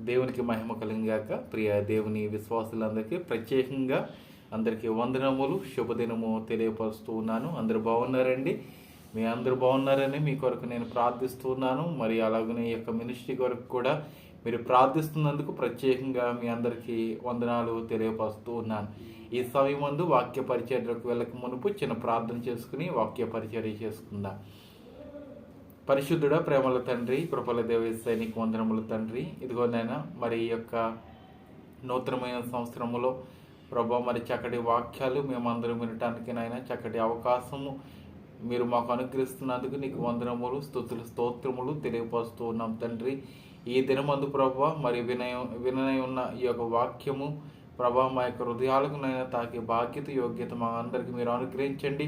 దేవునికి మహిమ కలిగాక. ప్రియ దేవుని విశ్వాసులందరికీ ప్రత్యేకంగా అందరికీ వందనములు, శుభదినము తెలియపరుస్తూ ఉన్నాను. అందరూ బాగున్నారండి? మీ అందరూ బాగున్నారని మీ కొరకు నేను ప్రార్థిస్తూ ఉన్నాను. మరి అలాగనే ఈ యొక్క మినిస్ట్రీ కొరకు కూడా మీరు ప్రార్థిస్తున్నందుకు ప్రత్యేకంగా మీ అందరికీ వందనాలు తెలియపరుస్తూ ఉన్నాను. ఈ సమయం ముందు వాక్య పరిచర్యకు వెళ్ళక మునుపు చిన్న ప్రార్థన చేసుకుని వాక్య పరిచర్య చేసుకుందాం. పరిశుద్ధుడ, ప్రేమల తండ్రి, కృపల దేవేశ్వర నీకు వందనములు తండ్రి. ఇదిగో నాయన, మరి ఈ యొక్క నూతనమైన సంవత్సరములో ప్రభా మరి చక్కటి వాక్యాలు మేమందరం వినటానికి నాయన చక్కటి అవకాశము మీరు మాకు అనుగ్రహిస్తున్నందుకు నీకు వందనములు, స్తుతులు, స్తోత్రములు తెలియపరుస్తూ ఉన్నాం తండ్రి. ఈ దినమందు ప్రభా మరి వినయ ఉన్న ఈ యొక్క వాక్యము ప్రభా మా యొక్క హృదయాలకు నైనా తాకే బాధ్యత, యోగ్యత మా అందరికీ మీరు అనుగ్రహించండి.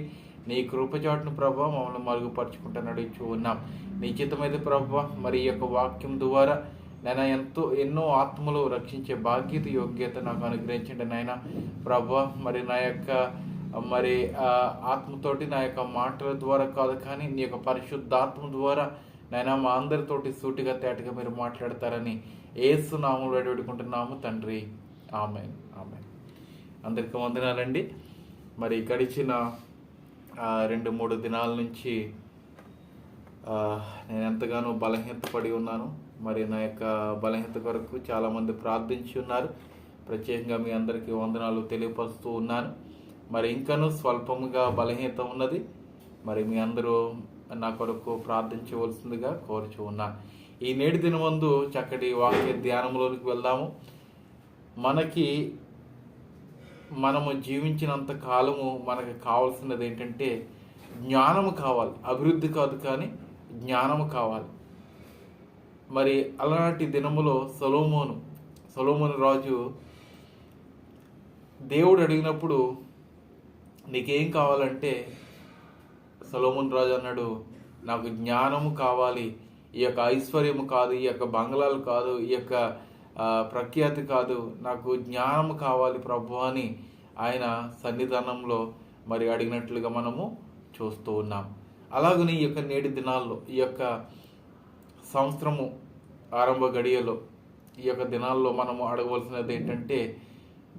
నీ కృపచాటును ప్రభా మమ్మల్ని మరుగుపరుచుకుంటూ నడుచు ఉన్నాం. నీ చిత్తమైతే ప్రభా మరి ఈ యొక్క వాక్యం ద్వారా నేను ఎన్నో ఆత్మలు రక్షించే బాధ్యత, యోగ్యత నాకు అనుగ్రహించండి నాయన ప్రభా. మరి నా యొక్క మరి ఆత్మతోటి నా యొక్క మాటల ద్వారా కాదు, కానీ నీ యొక్క పరిశుద్ధాత్మ ద్వారా నాయన మా అందరితోటి సూటిగా తేటగా మీరు మాట్లాడతారని యేసు నామములో వేడుకుంటున్నాము తండ్రి. ఆమేన్, ఆమేన్. అందరికీ వందనాలండి. మరి గడిచిన 2-3 దినాల నుంచి నేను ఎంతగానో బలహీనపడి ఉన్నాను. మరి నా యొక్క బలహీనత కొరకు చాలామంది ప్రార్థించి ఉన్నారు. ప్రత్యేకంగా మీ అందరికీ వందనాలు తెలియపరుస్తూ ఉన్నాను. మరి ఇంకనూ స్వల్పముగా బలహీనత ఉన్నది. మరి మీ అందరూ నా కొరకు ప్రార్థించవలసిందిగా కోరుచూ ఉన్నాను. ఈ నేటి దినమందు చక్కటి వాక్య ధ్యానంలోనికి వెళ్దాము. మనము జీవించినంత కాలము మనకు కావాల్సినది ఏంటంటే జ్ఞానము కావాలి. అభివృద్ధి కాదు, కానీ జ్ఞానము కావాలి. మరి అలాంటి దినములో సొలొమోను రాజు దేవుడు అడిగినప్పుడు నీకేం కావాలంటే సొలొమోను రాజు అన్నాడు, నాకు జ్ఞానము కావాలి. ఈ యొక్క ఐశ్వర్యము కాదు, ఈ యొక్క బంగ్లాలు కాదు, ఈ యొక్క ప్రఖ్యాతి కాదు, నాకు జ్ఞానము కావాలి ప్రభు అని ఆయన సన్నిధానంలో మరి అడిగినట్లుగా మనము చూస్తూ ఉన్నాం. అలాగని ఈ యొక్క నేటి దినాల్లో, ఈ యొక్క సంవత్సరము ఆరంభ గడియలో, ఈ యొక్క దినాల్లో మనము అడగవలసినది ఏంటంటే,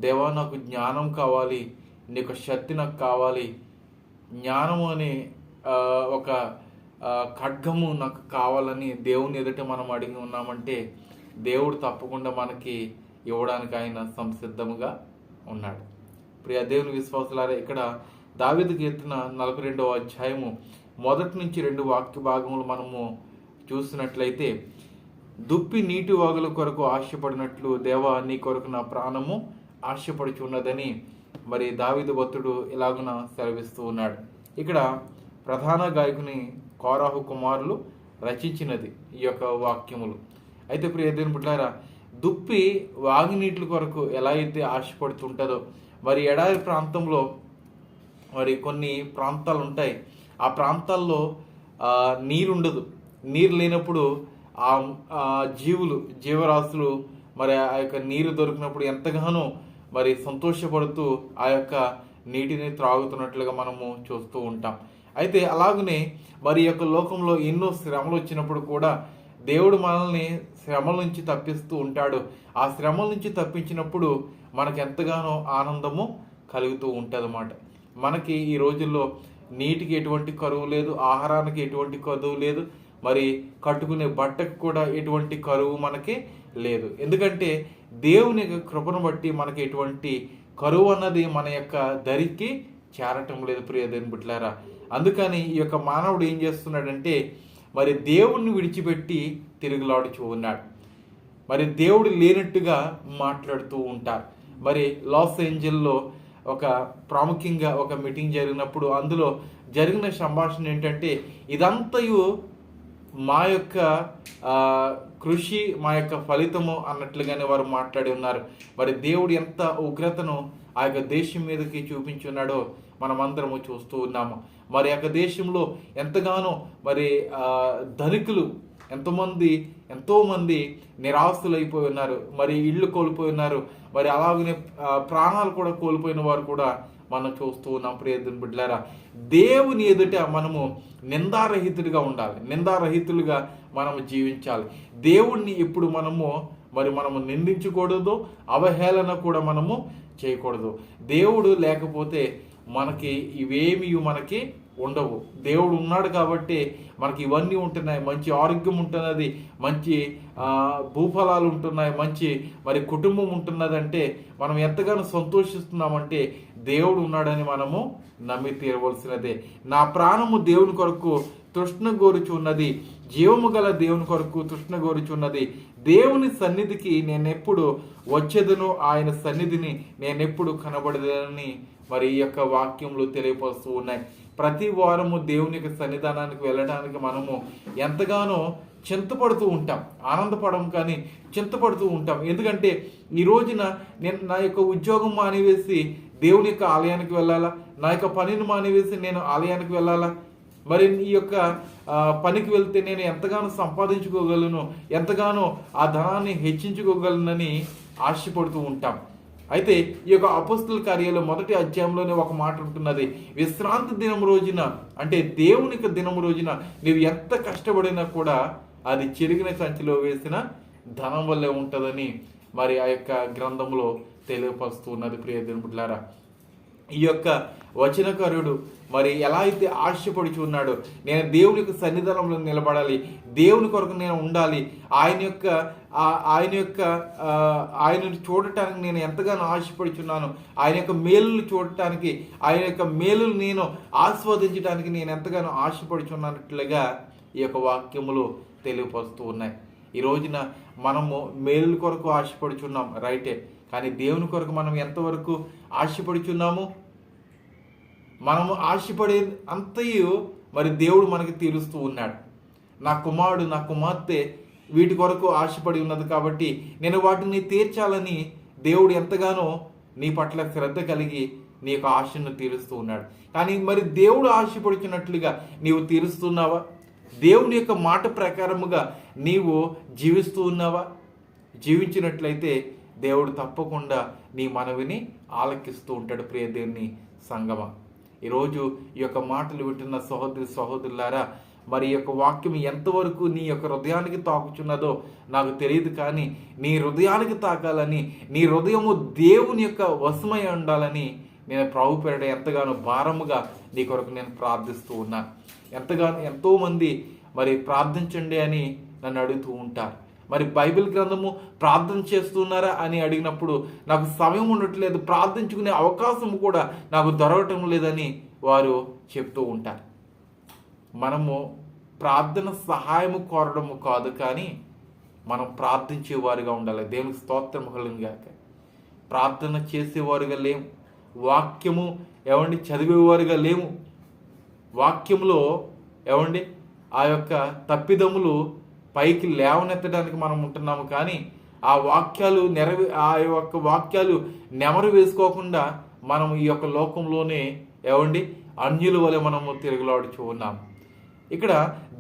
దేవా నాకు జ్ఞానం కావాలి, నీ యొక్క శక్తి నాకు కావాలి, జ్ఞానము అనే ఒక ఖడ్గము నాకు కావాలని దేవుని ఎదుట మనం అడిగి ఉన్నామంటే దేవుడు తప్పకుండా మనకి ఇవ్వడానికి ఆయన సంసిద్ధముగా ఉన్నాడు. ప్రియ దేవుని విశ్వాసులారా, ఇక్కడ దావీదు కీర్తన 42వ అధ్యాయము 1 నుంచి 2 వాక్య భాగములు మనము చూసినట్లయితే, దుప్పి నీటి వాగుల కొరకు ఆశపడినట్లు దేవా నీ కొరకు నా ప్రాణము ఆశపడుచున్నదని మరి దావీదు భక్తుడు ఇలాగున సెలవిస్తూ ఉన్నాడు. ఇక్కడ ప్రధాన గాయకుని కోరాహు కుమారులు రచించినది ఈ యొక్క వాక్యములు. అయితే ప్రియ దేవుని బిడ్డలారా, దుప్పి వాగునీటి కొరకు ఎలా అయితే ఆశపడుతుంటుందో, మరి ఎడారి ప్రాంతంలో మరి కొన్ని ప్రాంతాలు ఉంటాయి. ఆ ప్రాంతాల్లో నీరుండదు. నీరు లేనప్పుడు ఆ జీవరాశులు మరి ఆ యొక్క నీరు దొరికినప్పుడు ఎంతగానో మరి సంతోషపడుతూ ఆ యొక్క నీటిని త్రాగుతున్నట్లుగా మనము చూస్తూ ఉంటాం. అయితే అలాగనే మరి ఈ యొక్క లోకంలో ఎన్నో శ్రమలు వచ్చినప్పుడు కూడా దేవుడు మనల్ని శ్రమల నుంచి తప్పిస్తూ ఉంటాడు. ఆ శ్రమల నుంచి తప్పించినప్పుడు మనకు ఎంతగానో ఆనందము కలుగుతూ ఉంటుంది అన్నమాట. మనకి ఈ రోజుల్లో నీటికి ఎటువంటి కరువు లేదు, ఆహారానికి ఎటువంటి కరువు లేదు, మరి కట్టుకునే బట్టకు కూడా ఎటువంటి కరువు మనకి లేదు. ఎందుకంటే దేవుని కృపను బట్టి మనకి ఎటువంటి కరువు అన్నది మన యొక్క దరికి చేరటం లేదు. ప్రియ దేవుని బిడ్డలారా, అందుకని ఈ యొక్క మానవుడు ఏం చేస్తున్నాడంటే మరి దేవుణ్ణి విడిచిపెట్టి తిరుగులాడుచూ ఉన్నాడు. మరి దేవుడు లేనట్టుగా మాట్లాడుతూ ఉంటారు. మరి లాస్ ఏంజల్లో ప్రాముఖ్యంగా ఒక మీటింగ్ జరిగినప్పుడు అందులో జరిగిన సంభాషణ ఏంటంటే, ఇదంతయు మా యొక్క కృషి, మా యొక్క ఫలితము అన్నట్లుగానే వారు మాట్లాడి ఉన్నారు. మరి దేవుడు ఎంత ఉగ్రతను ఆ యొక్క దేశం మీదకి చూపించున్నాడో మనమందరము చూస్తూ ఉన్నాము. మరి యొక్క దేశంలో ఎంతగానో మరి ధనికులు ఎంతోమంది నిరాశులైపోయి ఉన్నారు. మరి ఇళ్ళు కోల్పోయి ఉన్నారు. మరి అలాగనే ప్రాణాలు కూడా కోల్పోయిన వారు కూడా మనం చూస్తూ ఉన్నాం. ప్రియ దేవుని బిడ్డలారా, దేవుని ఎదుట మనము నిందారహితుడిగా ఉండాలి, నిందారహితులుగా మనము జీవించాలి. దేవుణ్ణి ఇప్పుడు మనము నిందించకూడదు, అవహేళన కూడా మనము చేయకూడదు. దేవుడు లేకపోతే మనకి ఇవేమీ మనకి ఉండవు. దేవుడు ఉన్నాడు కాబట్టి మనకి ఇవన్నీ ఉంటున్నాయి. మంచి ఆరోగ్యం ఉంటున్నది, మంచి భూఫలాలు ఉంటున్నాయి, మంచి కుటుంబం ఉంటున్నదంటే మనం ఎంతగానో సంతోషిస్తున్నామంటే దేవుడు ఉన్నాడని మనము నమ్మి తీరవలసినదే. నా ప్రాణము దేవుని కొరకు తృష్ణ గోరుచున్నది, జీవము గల దేవుని కొరకు తృష్ణ గోరుచున్నది. దేవుని సన్నిధికి నేనెప్పుడు వచ్చేదను, ఆయన సన్నిధిని నేనెప్పుడు కనబడదని ఈ యొక్క వాక్యంలో తెలియపరుస్తూ ఉన్నాయి. ప్రతి వారము దేవుని యొక్క సన్నిధానానికి వెళ్ళడానికి మనము ఎంతగానో చింతపడుతూ ఉంటాం, ఆనందపడము కానీ చింతపడుతూ ఉంటాం. ఎందుకంటే ఈ రోజున నేను నా యొక్క ఉద్యోగం మానివేసి దేవుని యొక్క ఆలయానికి వెళ్ళాలా, నా యొక్క పనిని మానివేసి నేను ఆలయానికి వెళ్ళాలా, ఈ యొక్క పనికి వెళ్తే నేను ఎంతగానో సంపాదించుకోగలను, ఎంతగానో ఆ ధనాన్ని హెచ్చించుకోగలనని ఆశపడుతూ ఉంటాం. అయితే ఈ యొక్క అపోస్తల కార్యాలు 1వ అధ్యాయంలోనే ఒక మాట ఉంటున్నది, విశ్రాంతి దినం రోజున అంటే దేవుని యొక్క దినం రోజున నీవు ఎంత కష్టపడినా కూడా అది చెరిగిన సంచిలో వేసిన ధనం వల్లే ఉంటుందని ఆ యొక్క గ్రంథంలో తెలియపరుస్తూ ఉన్నది. ప్రియ దేవుని బిడ్డలారా, ఈ యొక్క వచనకారుడు ఎలా అయితే ఆశపడుచు ఉన్నాడో, నేను దేవుని యొక్క సన్నిధానంలో నిలబడాలి, దేవుని కొరకు నేను ఉండాలి, ఆయనను చూడటానికి నేను ఎంతగానో ఆశపడుచున్నాను, ఆయన యొక్క మేలులు చూడటానికి, ఆయన యొక్క మేలులు నేను ఆస్వాదించడానికి నేను ఎంతగానో ఆశపడుచున్నట్లుగా ఈ యొక్క వాక్యములు తెలియపరుస్తూ ఉన్నాయి. ఈ రోజున మనము మేలుల కొరకు ఆశపడుచున్నాం, రైటే, కానీ దేవుని కొరకు మనం ఎంతవరకు ఆశపడుచున్నాము? మనము ఆశపడే అంతయు దేవుడు మనకి తీరుస్తూ ఉన్నాడు. నా కుమారుడు, నా కుమార్తె వీటి కొరకు ఆశపడి ఉన్నది కాబట్టి నేను వాటిని తీర్చాలని దేవుడు ఎంతగానో నీ పట్ల శ్రద్ధ కలిగి నీ యొక్క ఆశను తీరుస్తూ ఉన్నాడు. కానీ దేవుడు ఆశపడుచున్నట్లుగా నీవు తీరుస్తున్నావా? దేవుని యొక్క మాట ప్రకారముగా నీవు జీవిస్తూ ఉన్నావా? జీవించినట్లయితే దేవుడు తప్పకుండా నీ మనవిని ఆలకిస్తూ ఉంటాడు. ప్రియ దేవుని సంగమా, ఈరోజు ఈ యొక్క మాటలు వింటున్న సహోదరులారా, ఈ యొక్క వాక్యం ఎంతవరకు నీ యొక్క హృదయానికి తాకుచున్నదో నాకు తెలియదు, కానీ నీ హృదయానికి తాకాలని, నీ హృదయము దేవుని యొక్క వశమై ఉండాలని నేను ప్రభు పేరిట ఎంతగానో భారముగా నీ కొరకు నేను ప్రార్థిస్తూ ఉన్నాను. ఎంతోమంది ప్రార్థించండి అని నన్ను అడుగుతూ ఉంటారు. బైబిల్ గ్రంథము ప్రార్థన చేస్తున్నారా అని అడిగినప్పుడు నాకు సమయం ఉండట్లేదు, ప్రార్థించుకునే అవకాశం కూడా నాకు దొరకటం లేదని వారు చెప్తూ ఉంటారు. మనము ప్రార్థన సహాయము కోరడము కాదు, కానీ మనం ప్రార్థించేవారుగా ఉండాలి. దేవునికి స్తోత్రం కలుగుగాక. ప్రార్థన చేసేవారుగా లేము, వాక్యము చదివేవారుగా లేము. వాక్యంలో ఆ యొక్క తప్పిదములు పైకి లేవనెత్తడానికి మనం ఉంటున్నాము, కానీ ఆ యొక్క వాక్యాలు నెమరు వేసుకోకుండా మనం ఈ యొక్క లోకంలోనే అన్యుల వలె మనము తిరుగులాడుచూ ఉన్నాము. ఇక్కడ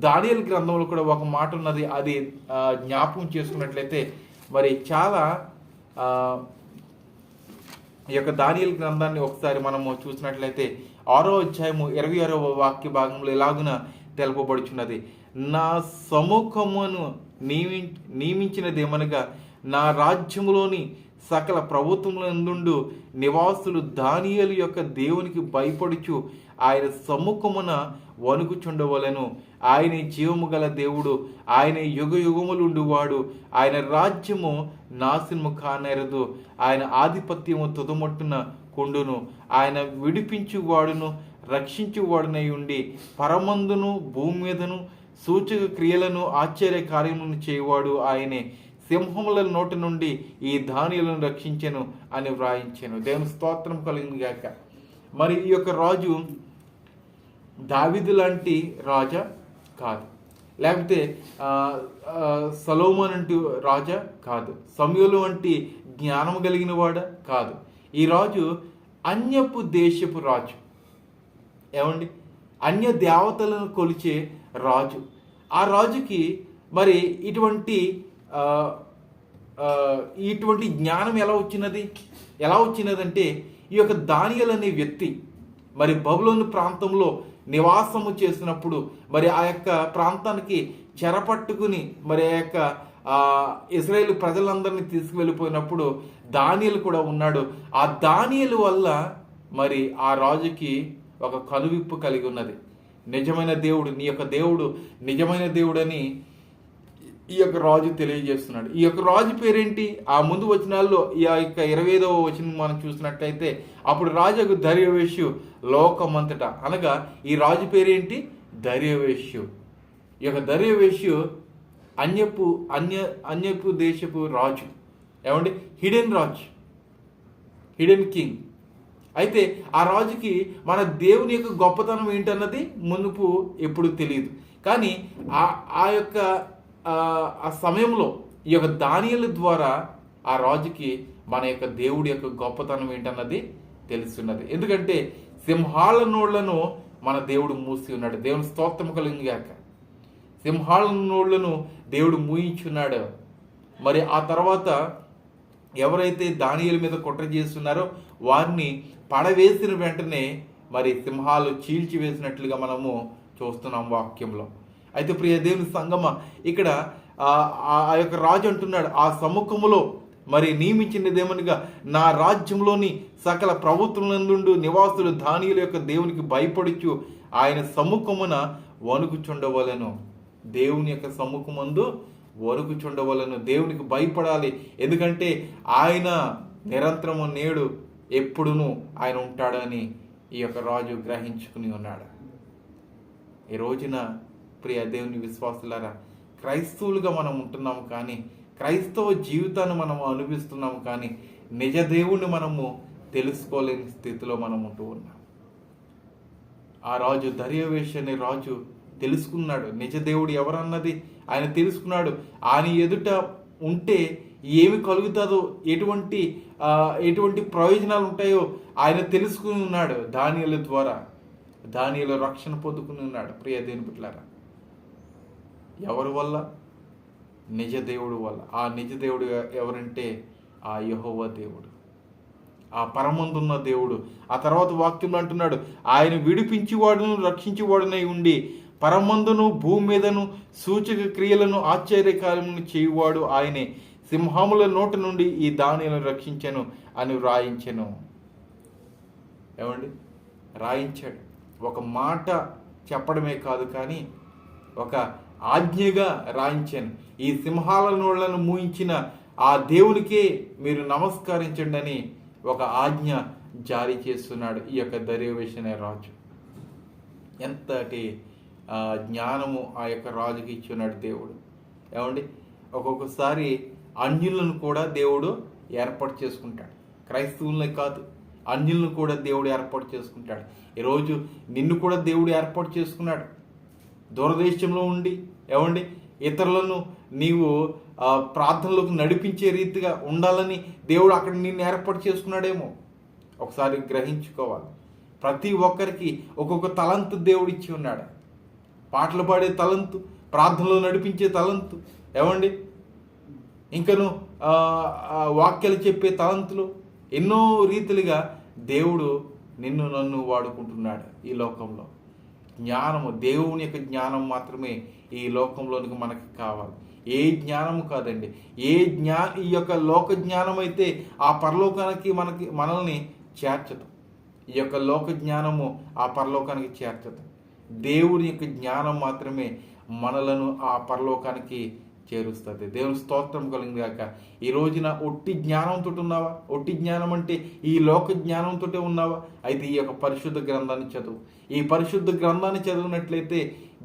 దానియేలు గ్రంథంలో కూడా ఒక మాట ఉన్నది, అది జ్ఞాపకం చేసుకున్నట్లయితే చాలా ఈ యొక్క దానియేలు గ్రంథాన్ని ఒకసారి మనము చూసినట్లయితే 6వ అధ్యాయము 26వ వాక్య భాగంలో ఎలాగున తెలుపబడుచున్నది, నా సముఖమును నియమించినదేమనగా నా రాజ్యములోని సకల ప్రభుత్వములందు నివాసులు దానియేలు యొక్క దేవునికి భయపడుచు ఆయన సముఖమున వణుకుచుండవలెను. ఆయన జీవము గల దేవుడు, ఆయన యుగయుగములుండువాడు, ఆయన రాజ్యము నాశనము కానేరదు, ఆయన ఆధిపత్యము తుదమట్టున కొండును, ఆయన విడిపించువాడును రక్షించువాడునై ఉండి పరమందును భూమి మీదను సూచక క్రియలను ఆశ్చర్య కార్యములను చేయవాడు ఆయనే. సింహముల నోటి నుండి ఈ దానియేలును రక్షించెను అని వ్రాయించాను. దేవుని స్తోత్రం కలిగింది గాక. ఈ యొక్క రాజు దావీదు లాంటి రాజా కాదు, లేకపోతే సొలొమోను వంటి రాజా కాదు, సమూయేలు వంటి జ్ఞానం కలిగిన వాడా కాదు. ఈ రాజు అన్యపు దేశపు రాజు, అన్య దేవతలను కొలిచే రాజు. ఆ రాజుకి ఇటువంటి జ్ఞానం ఎలా వచ్చినదంటే ఈ యొక్క దానియేలు అనే వ్యక్తి మరి బబులోను ప్రాంతంలో నివాసము చేసినప్పుడు మరి ఆ యొక్క ప్రాంతానికి చెరపట్టుకుని మరి ఆ యొక్క ఇశ్రాయేలు ప్రజలందరినీ తీసుకువెళ్ళిపోయినప్పుడు దానియేలు కూడా ఉన్నాడు. ఆ దానియేలు వల్ల మరి ఆ రాజుకి ఒక కనువిప్పు కలిగి ఉన్నది. నిజమైన దేవుడు, నీ యొక్క దేవుడు నిజమైన దేవుడని ఈ యొక్క రాజు తెలియజేస్తున్నాడు. ఈ యొక్క రాజు పేరేంటి? ఆ ముందు వచనాల్లో ఈ యొక్క 25వ వచనం మనం చూసినట్లయితే, అప్పుడు రాజుకు దర్యావేషు లోకమంతటా, అనగా ఈ రాజు పేరేంటి? దర్యావేషు. ఈ యొక్క దర్యావేషు అన్యపు దేశపు రాజు. ఏమండి? హిడెన్ రాజు, హిడెన్ కింగ్. అయితే ఆ రాజుకి మన దేవుని యొక్క గొప్పతనం ఏంటన్నది మునుపు ఎప్పుడు తెలియదు. కానీ ఆ యొక్క ఆ సమయంలో ఈ యొక్క దానియేలు ద్వారా ఆ రాజుకి మన యొక్క దేవుడి యొక్క గొప్పతనం ఏంటన్నది తెలుస్తున్నది. ఎందుకంటే సింహాల నోళ్లను మన దేవుడు మూసి ఉన్నాడు. దేవుని స్తోత్రం కలిగాక సింహాల నోళ్లను దేవుడు మూయించున్నాడు. మరి ఆ తర్వాత ఎవరైతే దానియేలు మీద కుట్ర చేస్తున్నారో వారిని పడవేసిన వెంటనే మరి సింహాలు చీల్చివేసినట్లుగా మనము చూస్తున్నాం వాక్యంలో. అయితే ప్రియ దేవుని సంగమ, ఇక్కడ ఆ యొక్క రాజు అంటున్నాడు, ఆ సముఖములో మరి నియమించినదేమనగా నా రాజ్యంలోని సకల ప్రభుత్వములందు నివాసులు దానియేలు యొక్క దేవునికి భయపడుచు ఆయన సముఖమున వణుకుచుండవలెను. దేవుని యొక్క సముఖమందు వణుకుచుండవలెను. దేవునికి భయపడాలి. ఎందుకంటే ఆయన నిరంతరము నేడు ఎప్పుడునూ ఆయన ఉంటాడని ఈ యొక్క రాజు గ్రహించుకుని ఉన్నాడు. ఈ రోజున ప్రియ దేవుని విశ్వాసులారా, క్రైస్తవులుగా మనం ఉంటున్నాము, కానీ క్రైస్తవ జీవితాన్ని మనం అనుభవిస్తున్నాము, కానీ నిజ దేవుణ్ణి మనము తెలుసుకోలేని స్థితిలో మనం ఉంటూ ఉన్నాం. ఆ రాజు దర్యావేషు అనే రాజు తెలుసుకున్నాడు నిజ దేవుడు ఎవరన్నది ఆయన తెలుసుకున్నాడు. ఆయన ఎదుట ఉంటే ఏమి కలుగుతుందో, ఎటువంటి ప్రయోజనాలు ఉంటాయో ఆయన తెలుసుకుని ఉన్నాడు. దానియేలు ద్వారా దానియేలు రక్షణ పొందుకుని ఉన్నాడు. ప్రియ దేవుని బిడ్డలారా, ఎవరి వల్ల? నిజ దేవుడు వల్ల. ఆ నిజ దేవుడు ఎవరంటే ఆ యెహోవా దేవుడు, ఆ పరమందున్న దేవుడు. ఆ తర్వాత వాక్యంలో అంటున్నాడు, ఆయన విడిపించేవాడును రక్షించేవాడునై ఉండి పరమందును భూమి మీదను సూచక క్రియలను ఆశ్చర్యకార్యములను చేయువాడు ఆయనే. సింహముల నోటి నుండి ఈ దానియేలును రక్షించెను అని రాయించెను. ఏమండి? రాయించాడు. ఒక మాట చెప్పడమే కాదు, కానీ ఒక ఆజ్ఞగా రాయించాను. ఈ సింహాల నోళ్లను మూయించిన ఆ దేవునికే మీరు నమస్కరించండి అని ఒక ఆజ్ఞ జారీ చేస్తున్నాడు ఈ యొక్క దర్యావేషు అనే రాజు. ఎంతటి జ్ఞానము ఆ యొక్క రాజుకి ఇచ్చున్నాడు దేవుడు. ఏమండి? ఒక్కొక్కసారి అన్యులను కూడా దేవుడు ఏర్పాటు చేసుకుంటాడు. క్రైస్తవులనే కాదు, అన్యులను కూడా దేవుడు ఏర్పాటు చేసుకుంటాడు. ఈరోజు నిన్ను కూడా దేవుడు ఏర్పాటు చేసుకున్నాడు. దూరదేశంలో ఉండి ఏమండి ఇతరులను నీవు ప్రార్థనలోకి నడిపించే రీతిగా ఉండాలని దేవుడు అక్కడ నిన్ను ఏర్పాటు చేసుకున్నాడేమో. ఒకసారి గ్రహించుకోవాలి. ప్రతి ఒక్కరికి ఒక్కొక్క తలంతు దేవుడు ఇచ్చి ఉన్నాడు. పాటలు పాడే తలంతు, ప్రార్థనలో నడిపించే తలంతు, ఏమండి ఇంకను వాక్యాలు చెప్పే తలంతులు, ఎన్నో రీతిలుగా దేవుడు నిన్ను నన్ను వాడుకుంటున్నాడు ఈ లోకంలో. జ్ఞానము, దేవుని యొక్క జ్ఞానం మాత్రమే ఈ లోకంలోనికి మనకి కావాలి. ఏ జ్ఞానము కాదండి. ఈ యొక్క లోక జ్ఞానం అయితే ఆ పరలోకానికి మనల్ని చేర్చదు. ఈ యొక్క లోక జ్ఞానము ఆ పరలోకానికి చేర్చదు. దేవుని యొక్క జ్ఞానం మాత్రమే మనలను ఆ పరలోకానికి చేరుస్తుంది. దేవుని స్తోత్రం కలిగింది కాక. ఈ రోజున ఒట్టి జ్ఞానంతో ఉన్నావా? ఒట్టి జ్ఞానం అంటే ఈ లోక జ్ఞానంతో ఉన్నావా? అయితే ఈ యొక్క పరిశుద్ధ గ్రంథాన్ని చదువు. ఈ పరిశుద్ధ గ్రంథాన్ని చదివినట్లయితే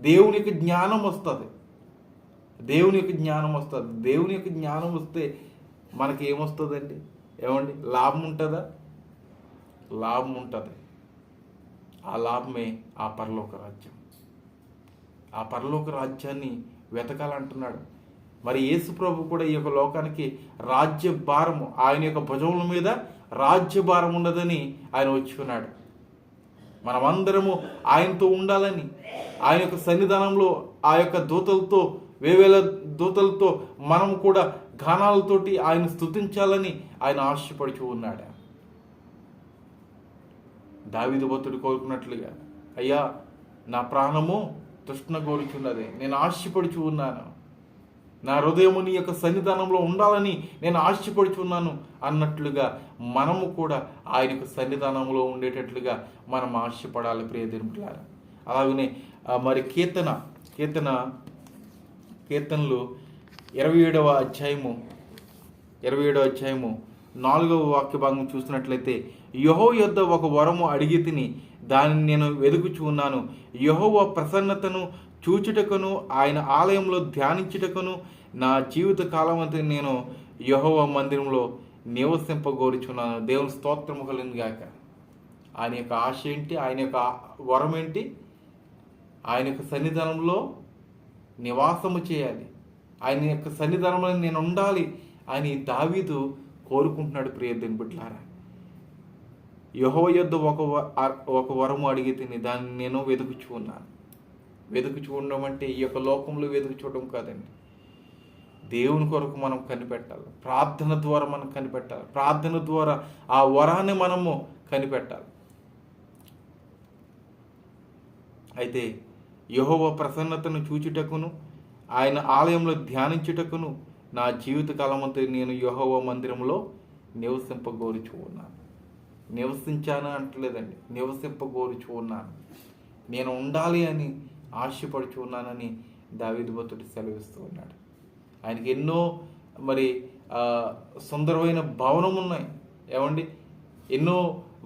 దేవుని యొక్క జ్ఞానం వస్తుంది. దేవుని యొక్క జ్ఞానం వస్తుంది. దేవుని యొక్క జ్ఞానం వస్తే మనకి ఏమొస్తుందండి? ఏమండి? లాభం ఉంటుందా? లాభం ఉంటుంది. ఆ లాభమే ఆ పరలోక రాజ్యం. ఆ పరలోక రాజ్యాన్ని వెతకాలంటున్నాడు. మరి యేసు ప్రభు కూడా ఈ యొక్క లోకానికి రాజ్య భారము, ఆయన యొక్క భుజముల మీద రాజ్య భారం ఉన్నదని ఆయన వచ్చి ఉన్నాడు. మనమందరము ఆయనతో ఉండాలని, ఆయన యొక్క సన్నిధానంలో ఆ యొక్క దూతలతో, వేవేల దూతలతో మనము కూడా గానాలతోటి ఆయన స్తుతించాలని ఆయన ఆశపడుచూ ఉన్నాడు. దావీదు భక్తుడు కోరుకున్నట్లుగా, అయ్యా నా ప్రాణము తృష్ణ కోరుచున్నది, నేను ఆశపడుచు ఉన్నాను, నా హృదయము నీ యొక్క సన్నిధానంలో ఉండాలని నేను ఆశపడుచున్నాను అన్నట్లుగా మనము కూడా ఆయన యొక్క సన్నిధానంలో ఉండేటట్లుగా మనం ఆశపడాలి ప్రియదేవులారా. అలాగనే మరి కీర్తనలు 27వ అధ్యాయము 4వ వాక్య భాగం చూసినట్లయితే, యెహోవా యొద్ద ఒక వరము అడిగి తిని దానిని నేను వెదుకుచూ ఉన్నాను, యెహోవా ప్రసన్నతను చూచుటకును ఆయన ఆలయంలో ధ్యానించుటకును నా జీవిత కాలమంతా నేను యెహోవా మందిరంలో నివసింపగోరుచున్నాను. దేవుని స్తోత్రము కలుగును గాక. ఆయన యొక్క ఆశ ఏంటి? ఆయన యొక్క వరం ఏంటి? ఆయన యొక్క సన్నిధానంలో నివాసము చేయాలి, ఆయన యొక్క సన్నిధానంలో నేను ఉండాలి అని దావీదు కోరుకుంటున్నాడు. ప్రియదేవుని బిడ్డలారా, యెహోవా యొద్ద ఒక వరము అడిగి తిని దాన్ని నేను వెతుకుచూ ఉన్నాను. వెతుకుచూ ఉండడం అంటే ఈ యొక్క లోకంలో వెతుకు చూడడం కాదండి. దేవుని కొరకు మనం కనిపెట్టాలి, ప్రార్థన ద్వారా మనం కనిపెట్టాలి, ప్రార్థన ద్వారా ఆ వరాన్ని మనము కనిపెట్టాలి. అయితే యెహోవా ప్రసన్నతను చూచుటకును ఆయన ఆలయంలో ధ్యానించుటకును నా జీవిత కాలమంతా నేను యెహోవా మందిరంలో నివసింపగోరుచూ ఉన్నాను. నివసించాను అంటలేదండి, నివసింపగోరుచూ ఉన్నాను, నేను ఉండాలి అని ఆశపడుచు ఉన్నానని దావీదు భక్తుడు సెలవిస్తూ ఉన్నాడు. ఆయనకి ఎన్నో మరి సుందరమైన భవనం ఉన్నాయి, ఏమండి, ఎన్నో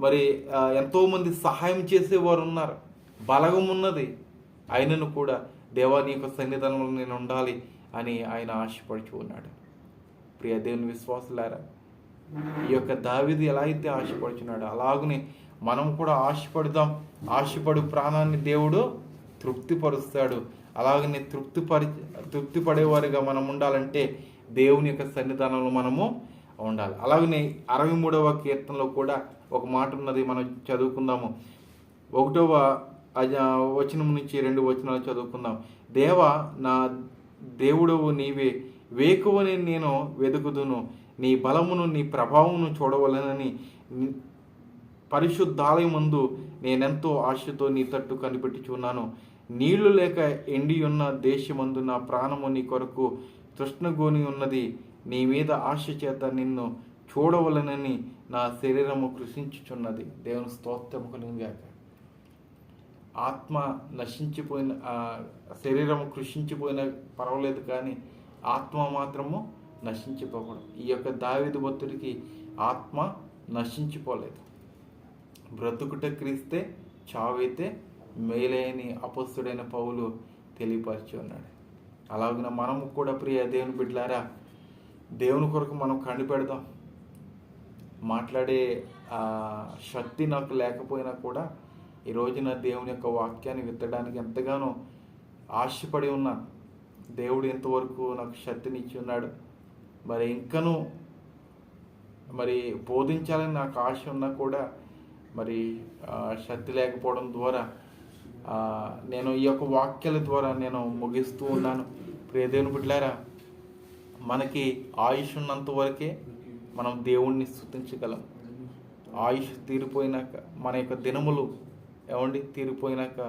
మరి ఎంతోమంది సహాయం చేసేవారు ఉన్నారు, బలగం ఉన్నది. ఆయనను కూడా దేవా నీ యొక్క సన్నిధానంలో నేను ఉండాలి అని ఆయన ఆశపడుచు ఉన్నాడు. ప్రియ దేవుని విశ్వాసులారా, ఈ యొక్క దావీదు ఎలా అయితే ఆశపడుచున్నాడో అలాగనే మనం కూడా ఆశపడదాం. ఆశపడు ప్రాణాన్ని దేవుడు తృప్తిపరుస్తాడు. అలాగనే తృప్తిపడేవారిగా మనం ఉండాలంటే దేవుని యొక్క సన్నిధానంలో మనము ఉండాలి. అలాగనే 63వ కీర్తనలో కూడా ఒక మాట ఉన్నది, మనం చదువుకుందాము. 1వ వచనం నుంచి 2 వచనాలు చదువుకుందాం. దేవా నా దేవుడవు నీవే, వేకువని నేను వెదుకుదును, నీ బలమును నీ ప్రభావమును చూడవలనని పరిశుద్ధాలయమందు నేనెంతో ఆశతో నీ తట్టు కనిపెట్టుచున్నాను. నీళ్లు లేక ఎండి ఉన్న దేశమందు నా ప్రాణము నీ కొరకు తృష్ణగోని ఉన్నది. నీ మీద ఆశ చేత నిన్ను చూడవలనని నా శరీరము కృషించుచున్నది. దేవుని స్తోత్రము కలుగును గాక. ఆత్మ నశించిపోయిన, శరీరము కృషించిపోయిన పర్వాలేదు, కానీ ఆత్మ మాత్రము నశించిపోకూడదు. ఈ యొక్క దావీదు భక్తుడికి ఆత్మ నశించిపోలేదు. బ్రతుకుట క్రీస్తే, చావైతే మేలైన అపొస్తలుడైన పౌలు తెలియపరిచి ఉన్నాడు. అలాగే మనము కూడా ప్రియ దేవుని బిడ్డలారా, దేవుని కొరకు మనం కనిపెడదాం. మాట్లాడే శక్తి నాకు లేకపోయినా కూడా ఈ రోజున దేవుని యొక్క వాక్యాన్ని విత్తడానికి ఎంతగానో ఆశపడి ఉన్నాను. దేవుడు ఎంతవరకు నాకు శక్తిని ఇచ్చి ఉన్నాడు. మరి ఇంకనూ మరి బోధించాలని నాకు ఆశ ఉన్నా కూడా మరి శక్తి లేకపోవడం ద్వారా నేను ఈ యొక్క వాక్యాల ద్వారా నేను ముగిస్తూ ఉన్నాను. ప్రియ దేవుని బిడ్డలారా, మనకి ఆయుష్ ఉన్నంత వరకే మనం దేవుణ్ణి స్తుతించగలం. ఆయుష్ తీరిపోయినాక, మన యొక్క దినములు తీరిపోయినాక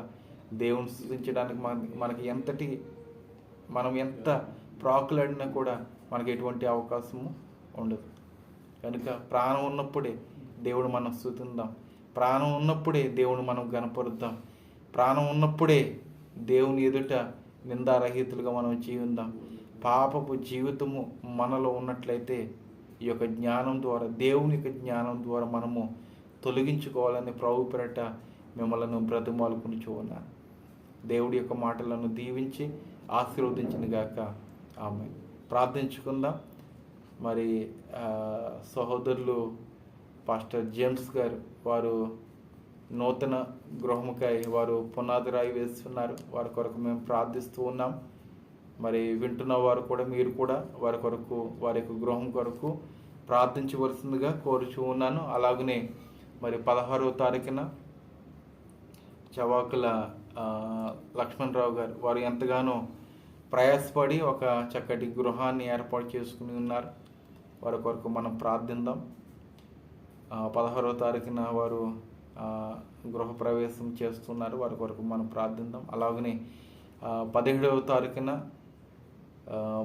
దేవుని స్తుతించడానికి మనకి మనం ఎంత ప్రాకులాడినా కూడా మనకి ఎటువంటి అవకాశము ఉండదు. కనుక ప్రాణం ఉన్నప్పుడే దేవుడు మనం స్తుతిద్దాం, ప్రాణం ఉన్నప్పుడే దేవుడు మనం గణపరుద్దాం, ప్రాణం ఉన్నప్పుడే దేవుని ఎదుట నిందారహితులుగా మనం జీవిద్దాం. పాపపు జీవితము మనలో ఉన్నట్లయితే ఈ యొక్క జ్ఞానం ద్వారా, దేవుని యొక్క జ్ఞానం ద్వారా మనము తొలగించుకోవాలని ప్రభు పేరట మిమ్మల్ని బ్రతిమాలుకునిచూ ఉన్నాను. దేవుడి యొక్క మాటలను దీవించి ఆశీర్వదించిన గాక. ఆమె ప్రార్థించుకుందాం. మరి సహోదరులు పాస్టర్ జేమ్స్ గారు, వారు నూతన గృహముకై వారు పునాది రాయి వేస్తున్నారు. వారి కొరకు మేము ప్రార్థిస్తూ ఉన్నాం. మరి వింటున్న వారు కూడా, మీరు కూడా వారి కొరకు, వారి యొక్క గృహం కొరకు ప్రార్థించవలసిందిగా కోరుచూ ఉన్నాను. అలాగనే మరి 16వ తారీఖున చవాకుల లక్ష్మణరావు గారు, వారు ఎంతగానో ప్రయాసపడి ఒక చక్కటి గృహాన్ని ఏర్పాటు చేసుకుని ఉన్నారు. వారి కొరకు మనం ప్రార్థిద్దాం. 16వ తారీఖున వారు గృహప్రవేశం చేస్తున్నారు. వారి కొరకు మనం ప్రార్థిద్దాం. అలాగనే 17వ తారీఖున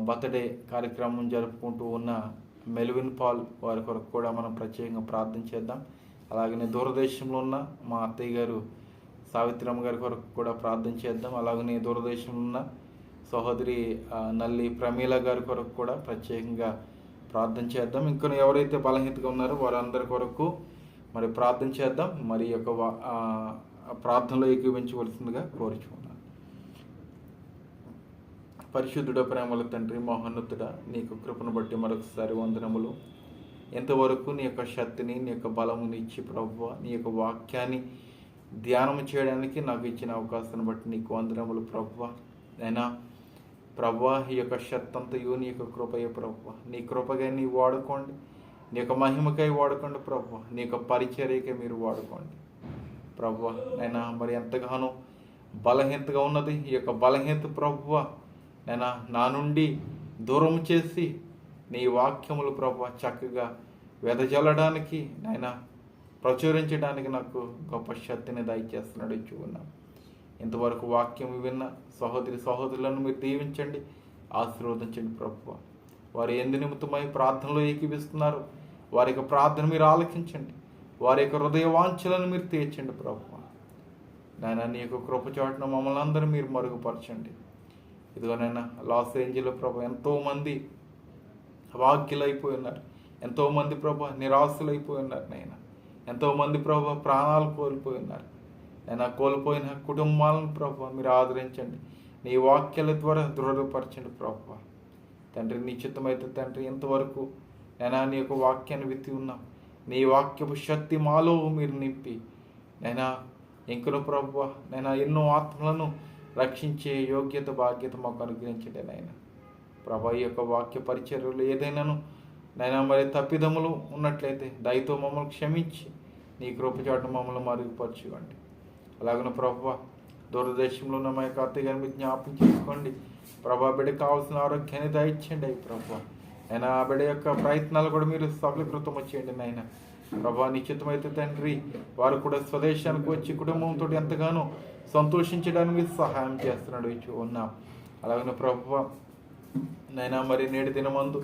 బర్త్డే కార్యక్రమం జరుపుకుంటూ ఉన్న మెల్విన్ పాల్ వారి కొరకు కూడా మనం ప్రత్యేకంగా ప్రార్థన చేద్దాం. అలాగనే దూరదేశంలో ఉన్న మా అత్తయ్య గారు సావిత్రమ్మ గారి కొరకు కూడా ప్రార్థన చేద్దాం. అలాగనే దూరదేశంలో ఉన్న సహోదరి నల్లి ప్రమీల గారి కొరకు కూడా ప్రత్యేకంగా ప్రార్థన చేద్దాం. ఇంకా ఎవరైతే బలహీనతగా ఉన్నారో వారందరి కొరకు మరి ప్రార్థన చేద్దాం. మరి యొక్క ప్రార్థనలో ఏకీవించవలసిందిగా కోరుచున్నాను. పరిశుద్ధుడ, ప్రేమల తండ్రి, మహోన్నతుడ, నీకు కృపను బట్టి మరొకసారి వందనములు. ఎంతవరకు నీ యొక్క శక్తిని, నీ యొక్క బలముని ఇచ్చి ప్రభువా, నీ యొక్క వాక్యాన్ని ధ్యానం చేయడానికి నాకు ఇచ్చిన అవకాశాన్ని బట్టి నీకు వందనములు ప్రభువా. అయినా ప్రభువా, ఈ యొక్క శక్తి అంతయు నీ యొక్క కృపయే ప్రభువా. నీ కృపగా నీ వాడుకోండి, నీ యొక్క మహిమకై వాడుకోండి ప్రభువా. నీ యొక్క పరిచర్యకై మీరు వాడుకోండి ప్రభువా. అయినా మరి ఎంతగానో బలహీనతగా ఉన్నది ఈ యొక్క బలహీనత ప్రభువా, నైనా నా నుండి దూరం చేసి నీ వాక్యములు ప్రభువా చక్కగా వెదజల్లడానికి నైనా ప్రచురించడానికి నాకు గొప్ప శక్తిని దయచేస్తున్నాడు ఇచ్చి ఉన్నాం. ఇంతవరకు వాక్యం విన్న సహోదరులను మీరు దీవించండి, ఆశీర్వదించండి ప్రభువా. వారు ఎందు నిమిత్తమై ప్రార్థనలో ఏకీవిస్తున్నారు, వారి యొక్క ప్రార్థన మీరు ఆలకించండి, వారి యొక్క హృదయ వాంఛలను మీరు తీర్చండి ప్రభువా. నాయన నీ యొక్క కృపచాటున మమ్మల్ని అందరూ మీరు మరుగుపరచండి. ఇదిగోనైనా లాస్ ఏంజల్లో ప్రభు ఎంతోమంది అవాక్యులైపోయి ఉన్నారు, ఎంతోమంది ప్రభు నిరాశలైపోయి ఉన్నారు నాయన, ఎంతోమంది ప్రభు ప్రాణాలు కోల్పోయి ఉన్నారు. నేను కోల్పోయిన కుటుంబాలను ప్రభు మీరు ఆదరించండి, నీ వాక్యాల ద్వారా దృఢపరచండి ప్రభు. తండ్రి నీ చిత్తమైతే తండ్రి ఎంతవరకు నేను నీ యొక్క వాక్యాన్ని విత్తి ఉన్నాం, నీ వాక్యపు శక్తి మాలో మీరు నింపి నైనా ఇంకను ప్రభు నైనా ఎన్నో ఆత్మలను రక్షించే యోగ్యత భాగ్యత మాకు అనుగ్రహించండి నాయన ప్రభా. ఈ యొక్క వాక్య పరిచర్యలు ఏదైనాను నైనా మరి తప్పిదములు ఉన్నట్లయితే దయతో మమ్మల్ని క్షమించి నీ కృపచాటు మమ్మల్ని మరుగుపరచుకోండి. అలాగనే ప్రభా దూరదేశంలో ఉన్న మా యొక్క అత్తయ్య గారిని జ్ఞాపకం చేసుకోండి ప్రభా. బిడ్డకు కావాల్సిన ఆరోగ్యాన్ని దయచేయండి అయ్యి ప్రభా. అయినా ఆ బిడ్డ యొక్క ప్రయత్నాలు కూడా మీరు సఫలీకృతం వచ్చేయండి నాయన ప్రభా. నిశ్చితమైతే తండ్రి వారు కూడా స్వదేశానికి వచ్చి కుటుంబంతో ఎంతగానో సంతోషించడానికి మీరు సహాయం చేస్తున్నాడు ఇచ్చి ఉన్నాం. అలాగనే ప్రభు నైనా మరి నేటి దినమందు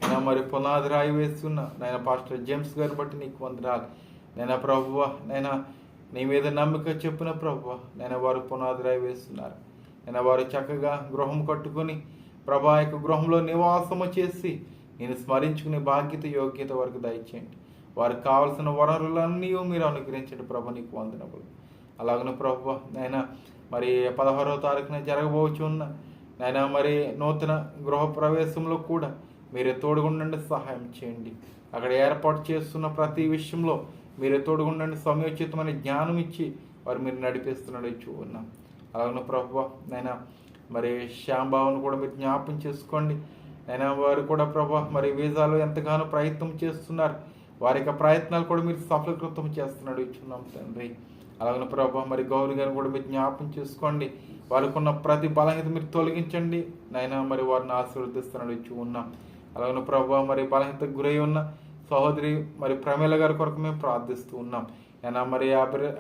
నైనా మరి పునాది రాయి వేస్తున్న నైనా పాస్టర్ జేమ్స్ గారు బట్టి నీకు వందనాలు నైనా ప్రభువా. నైనా నీ మీద నమ్మిక చెప్పిన ప్రభువా, నైనా వారు పునాది రాయి వేస్తున్నారు. నైనా వారు చక్కగా గృహం కట్టుకొని ప్రభా యొక్క గృహంలో నివాసము చేసి నేను స్మరించుకునే బాధ్యత యోగ్యత వరకు దయచేయండి. వారికి కావలసిన వనరులన్నీ మీరు అనుగ్రహించండి ప్రభు, నీకు వందనములు. అలాగనే ప్రభు నైనా మరి 16వ తారీఖున జరగబోచు ఉన్న నైనా మరి నూతన గృహ ప్రవేశంలో కూడా మీరే తోడుగుండండి, సహాయం చేయండి. అక్కడ ఏర్పాటు చేస్తున్న ప్రతి విషయంలో మీరే తోడుగుండండి, సమయోచితమైన జ్ఞానం ఇచ్చి వారు మీరు నడిపిస్తున్నాడు ఇచ్చి ఉన్నాం. అలాగనే ప్రభు నైనా మరి శ్యాంబాబును కూడా మీరు జ్ఞాపకం చేసుకోండి. అయినా వారు కూడా ప్రభు మరి వీసాలో ఎంతగానో ప్రయత్నం చేస్తున్నారు, వారి యొక్క ప్రయత్నాలు కూడా మీరు సఫలీకృతం చేస్తున్నాడు ఇచ్చున్నాం తండ్రి. అలాగే ప్రభా మరి గౌరీ గారిని కూడా మీరు జ్ఞాపకం చేసుకోండి, వారికి ఉన్న ప్రతి బలహీనత మీరు తొలగించండి నైనా మరి వారిని ఆశీర్వదిస్తున్నాడు ఇచ్చి ఉన్నాం. అలాగే ప్రభా మరి బలహీనతకు గురై ఉన్న సహోదరి మరి ప్రమీల గారి కొరకు మేము ప్రార్థిస్తూ ఉన్నాం. అయినా మరి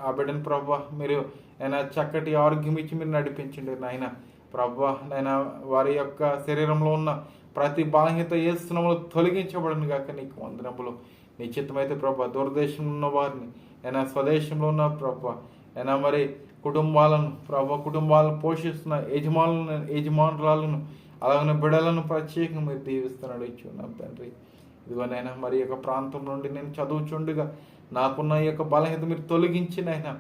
ఆ బిడ్డని ప్రభా మీరు అయినా చక్కటి ఆరోగ్యం ఇచ్చి మీరు నడిపించండి నాయన ప్రభా. నైనా వారి యొక్క శరీరంలో ఉన్న ప్రతి బలహీనత యేసునామములో తొలగించబడను గాక నీకు వందనములు. నిశ్చితమైతే ప్రభా దూరదేశంలో ఉన్న వారిని అయినా స్వదేశంలో ఉన్న ప్రభా అయినా మరి కుటుంబాలను పోషిస్తున్న యజమానురాలను అలాగే బిడ్డలను ప్రత్యేకంగా మీరు దీవిస్తున్నాడు ఇచ్చి ఉన్నాం తండ్రి. ఇదిగోనైనా మరి యొక్క ప్రాంతం నుండి నేను చదువుచుండగా నాకున్న ఈ యొక్క బలహీనత మీరు తొలగించి నైనా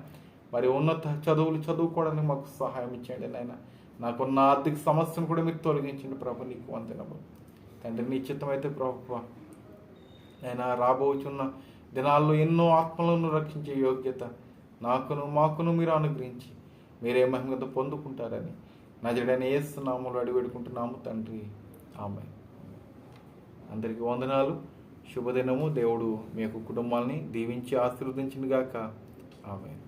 మరి ఉన్నత చదువులు చదువుకోవడానికి మాకు సహాయం ఇచ్చండి నాయన. నాకున్న ఆర్థిక సమస్యను కూడా మీరు తొలగించండి ప్రభు, నీకు వందనములు తండ్రి. నిశ్చితమైతే ప్రభు నేను రాబోచున్న దినాల్లో ఎన్నో ఆత్మలను రక్షించే యోగ్యత మాకును మీరు అనుగ్రహించి మీరే మహిమతో పొందుకుంటారని నజరుడైన యేసు నామములో అడివేడుకుంటున్నాము తండ్రి, ఆమేన్. అందరికీ వందనాలు, శుభదినము. దేవుడు మీ యొక్క కుటుంబాన్ని దీవించి ఆశీర్వదించును గాక, ఆమేన్.